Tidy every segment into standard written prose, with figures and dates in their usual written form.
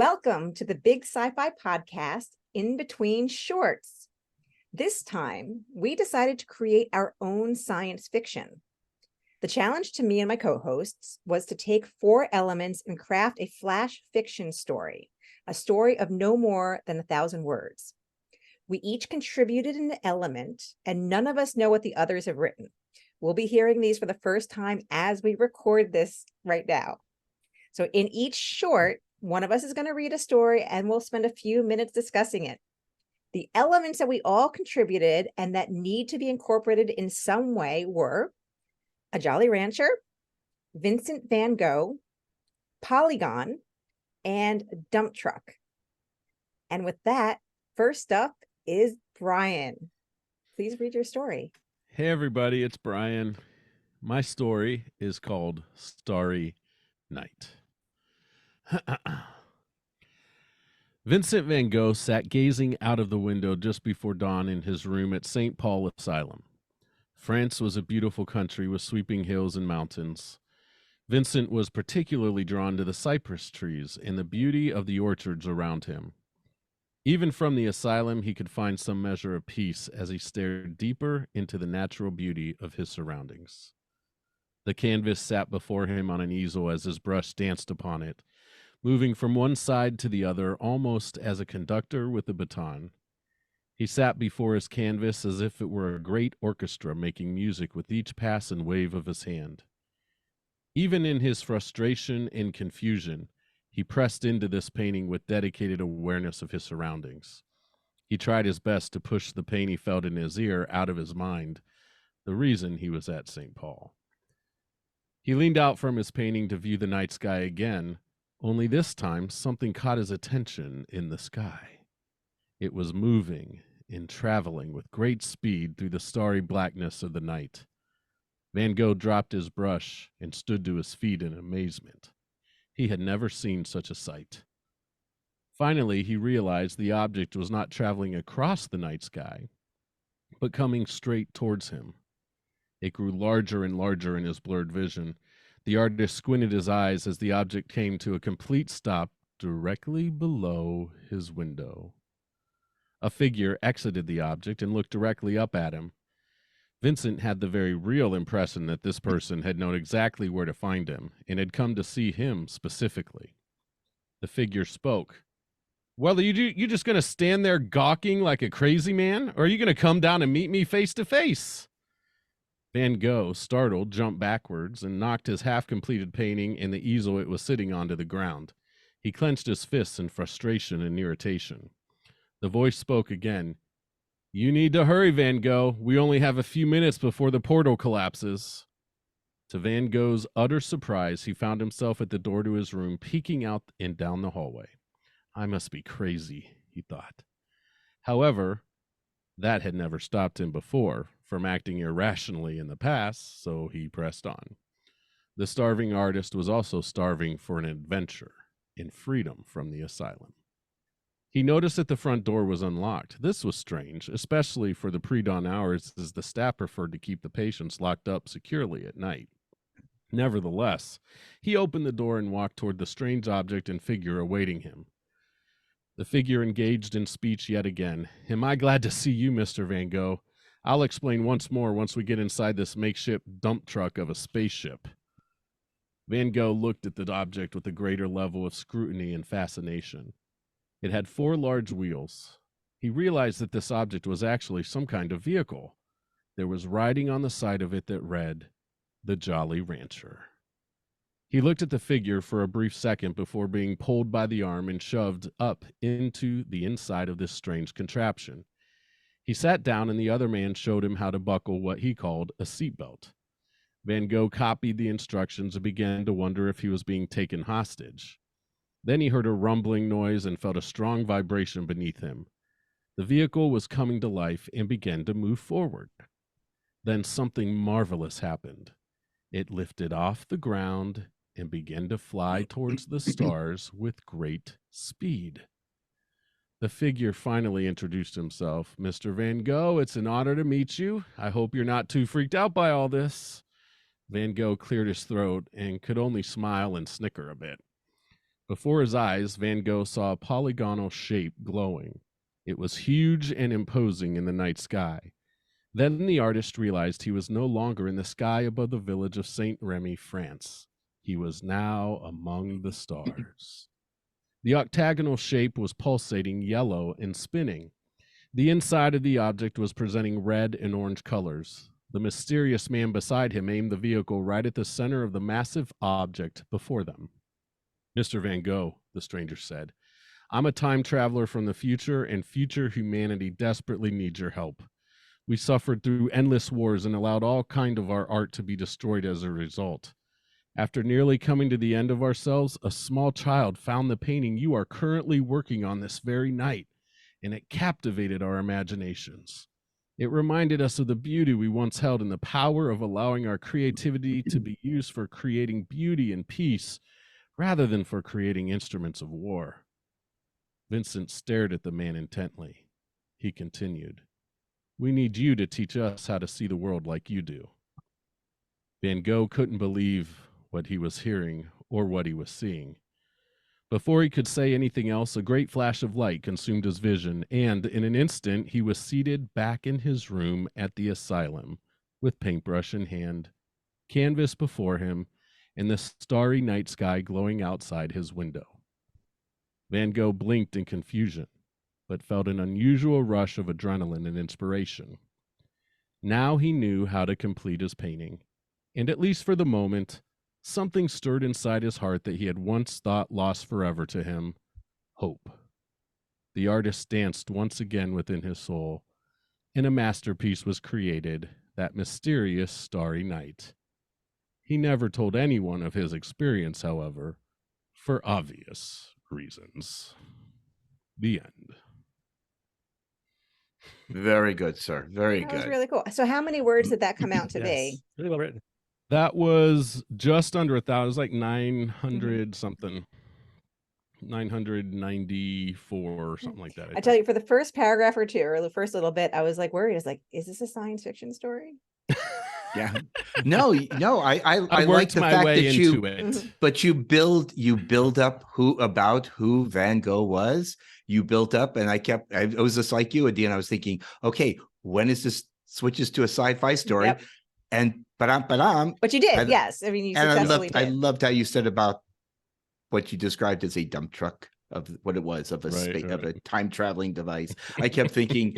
Welcome to the BIG Sci-Fi Podcast, In Between Shorts. This time, we decided to create our own science fiction. The challenge to me and my co-hosts was to take 4 elements and craft a flash fiction story, a story of no more than 1,000 words. We each contributed an element, and none of us know what the others have written. We'll be hearing these for the first time as we record this right now. So in each short, one of us is going to read a story and we'll spend a few minutes discussing it. The elements that we all contributed and that need to be incorporated in some way were a Jolly Rancher, Vincent Van Gogh, Polygon, and dump truck. And with that, first up is Brian. Please read your story. Hey everybody, it's Brian. My story is called Starry Night. Vincent Van Gogh sat gazing out of the window just before dawn in his room at St. Paul Asylum. France was a beautiful country with sweeping hills and mountains. Vincent was particularly drawn to the cypress trees and the beauty of the orchards around him. Even from the asylum, he could find some measure of peace as he stared deeper into the natural beauty of his surroundings. The canvas sat before him on an easel as his brush danced upon it, moving from one side to the other almost as a conductor with a baton. He sat before his canvas as if it were a great orchestra making music with each pass and wave of his hand. Even in his frustration and confusion, he pressed into this painting with dedicated awareness of his surroundings. He tried his best to push the pain he felt in his ear out of his mind, the reason he was at St. Paul. He leaned out from his painting to view the night sky again, only this time something caught his attention in the sky. It was moving and traveling with great speed through the starry blackness of the night. Van Gogh dropped his brush and stood to his feet in amazement. He had never seen such a sight. Finally, he realized the object was not traveling across the night sky, but coming straight towards him. It grew larger and larger in his blurred vision. The artist squinted his eyes as the object came to a complete stop directly below his window. A figure exited the object and looked directly up at him. Vincent had the very real impression that this person had known exactly where to find him and had come to see him specifically. The figure spoke. "Well, are you just going to stand there gawking like a crazy man, or are you going to come down and meet me face to face?" Van Gogh, startled, jumped backwards and knocked his half-completed painting and the easel it was sitting on to the ground. He clenched his fists in frustration and irritation. The voice spoke again. "You need to hurry, Van Gogh. We only have a few minutes before the portal collapses." To Van Gogh's utter surprise, he found himself at the door to his room, peeking out and down the hallway. "I must be crazy," he thought. However, that had never stopped him before from acting irrationally in the past, so he pressed on. The starving artist was also starving for an adventure in freedom from the asylum. He noticed that the front door was unlocked. This was strange, especially for the pre-dawn hours, as the staff preferred to keep the patients locked up securely at night. Nevertheless, he opened the door and walked toward the strange object and figure awaiting him. The figure engaged in speech yet again. "Am I glad to see you, Mr. Van Gogh? I'll explain once more once we get inside this makeshift dump truck of a spaceship." Van Gogh looked at the object with a greater level of scrutiny and fascination. It had 4 large wheels. He realized that this object was actually some kind of vehicle. There was writing on the side of it that read, "The Jolly Rancher." He looked at the figure for a brief second before being pulled by the arm and shoved up into the inside of this strange contraption. He sat down and the other man showed him how to buckle what he called a seatbelt. Van Gogh copied the instructions and began to wonder if he was being taken hostage. Then he heard a rumbling noise and felt a strong vibration beneath him. The vehicle was coming to life and began to move forward. Then something marvelous happened. It lifted off the ground and began to fly towards the stars with great speed. The figure finally introduced himself. "Mr. Van Gogh, it's an honor to meet you. I hope you're not too freaked out by all this." Van Gogh cleared his throat and could only smile and snicker a bit. Before his eyes, Van Gogh saw a polygonal shape glowing. It was huge and imposing in the night sky. Then the artist realized he was no longer in the sky above the village of Saint Remy, France. He was now among the stars. The octagonal shape was pulsating yellow and spinning. The inside of the object was presenting red and orange colors. The mysterious man beside him aimed the vehicle right at the center of the massive object before them. Mr. Van Gogh, the stranger said, I'm a time traveler from the future, and future humanity desperately needs your help. We suffered through endless wars and allowed all kind of our art to be destroyed as a result. After nearly coming to the end of ourselves, a small child found the painting you are currently working on this very night, and it captivated our imaginations. It reminded us of the beauty we once held and the power of allowing our creativity to be used for creating beauty and peace rather than for creating instruments of war. Vincent stared at the man intently. He continued, We need you to teach us how to see the world like you do. Van Gogh couldn't believe what he was hearing or what he was seeing. Before he could say anything else, a great flash of light consumed his vision, and in an instant he was seated back in his room at the asylum, with paintbrush in hand, canvas before him, and the starry night sky glowing outside his window. Van Gogh blinked in confusion, but felt an unusual rush of adrenaline and inspiration. Now he knew how to complete his painting, and at least for the moment, something stirred inside his heart that he had once thought lost forever to him: hope. The artist danced once again within his soul, and a masterpiece was created that mysterious starry night. He never told anyone of his experience, however, for obvious reasons. The end. Very good, sir. Very That good. was really cool. So how many words did that come out to be? Really well written. That was just under 1,000. It was like 900 something. 994 or something like that. I tell you, for the first paragraph or two, or the first little bit, I was like worried. I was like, is this a science fiction story? Yeah. No, I I like worked the my fact way that into it. but you build up who Van Gogh was. You built up, and I was just like you, Adeena. I was thinking, okay, when is this switches to a sci-fi story? Yep. And But you did, yes. I mean, you and successfully I did. loved how you said about what you described as a dump truck of what it was, of a Right, of a right. time traveling device. I kept thinking,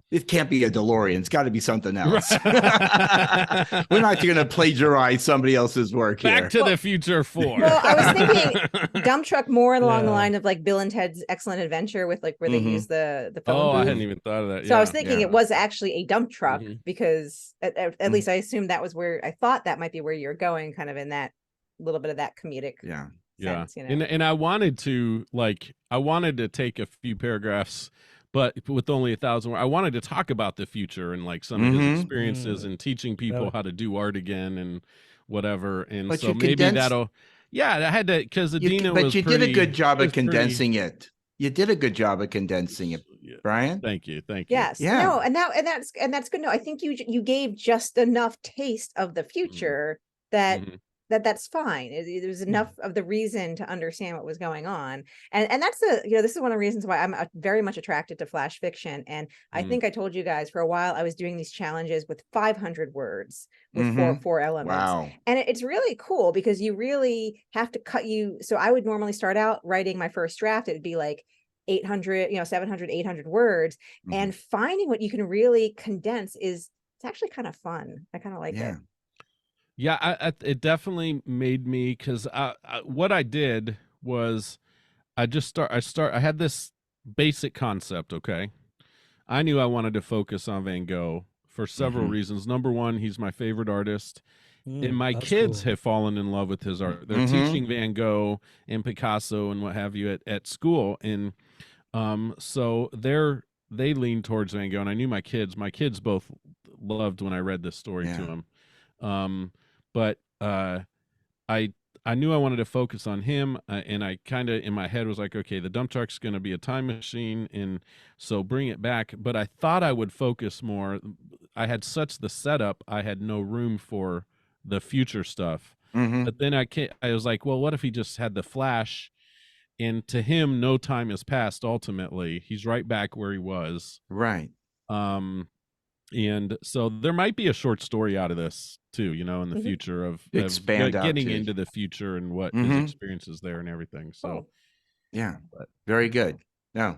it can't be a DeLorean. It's got to be something else. Right. We're not going to plagiarize somebody else's work here. Back to the Future 4. Well, I was thinking dump truck more along the Yeah. line of like Bill and Ted's Excellent Adventure, with like where they Mhm. use the phone Oh, I booth. hadn't even thought of that. So I was Yeah. thinking Yeah. it was actually a dump truck, Mhm. because at Mhm. least I assumed that was where I thought that might be where you're going, kind of in that little bit of that comedic Yeah. Yeah. sense, you know. And I wanted to take a few paragraphs, but with only 1,000 words, I wanted to talk about the future and like some of Mhm. his experiences and teaching people Yeah. how to do art again and whatever. And But so you maybe condensed- I had to, because Adeena was But you did a good job of was pretty- condensing it. You did a good job of condensing it, Yeah. Brian. Thank you. Yes. Yeah. No, and that's good. No, I think you gave just enough taste of the future that Mhm. that's fine. It was enough of the reason to understand what was going on. And that's this is one of the reasons why I'm very much attracted to flash fiction. And I Mhm. think I told you guys for a while I was doing these challenges with 500 words with Mhm. four elements. Wow. And it's really cool because you really have to so I would normally start out writing my first draft. It would be like 800, 700, 800 words. Mhm. And finding what you can really condense it's actually kind of fun. I kind of like it. Yeah. Yeah, it definitely made me, because what I did was I had this basic concept. Okay, I knew I wanted to focus on Van Gogh for several Mhm. reasons. Number one, he's my favorite artist, and my That's kids cool. have fallen in love with his art. They're Mhm. teaching Van Gogh and Picasso and what have you at school, and so they lean towards Van Gogh. And I knew my kids both loved when I read this story to Yeah. them. But I knew I wanted to focus on him, and I kind of in my head was like, okay, the dump truck's going to be a time machine, and so bring it back. But I thought I would focus more. I had such the setup, I had no room for the future stuff. Mhm. But then I was like, well, what if he just had the flash And to him, no time has passed. Ultimately, he's right back where he was. Right. And so there might be a short story out of this too, in the future of Expand out getting to- into the future and what his experiences there and everything. So, Cool. Yeah, very good. No,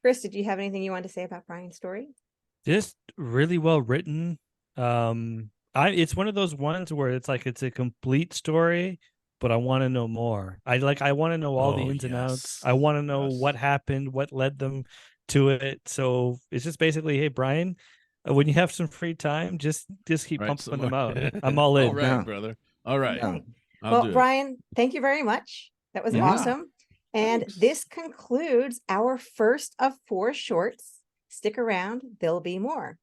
Cris, did you have anything you wanted to say about Brian's story? Just really well written. It's one of those ones where it's like it's a complete story, but I want to know more. I want to know all the ins and outs. I want to know what happened, what led them to it. So it's just basically, hey, Brian, when you have some free time, just keep pumping them out. I'm all in. All right, brother. All right. Yeah. I'll do it. Brian, thank you very much. That was awesome. And this concludes our first of 4 shorts. Stick around, there'll be more.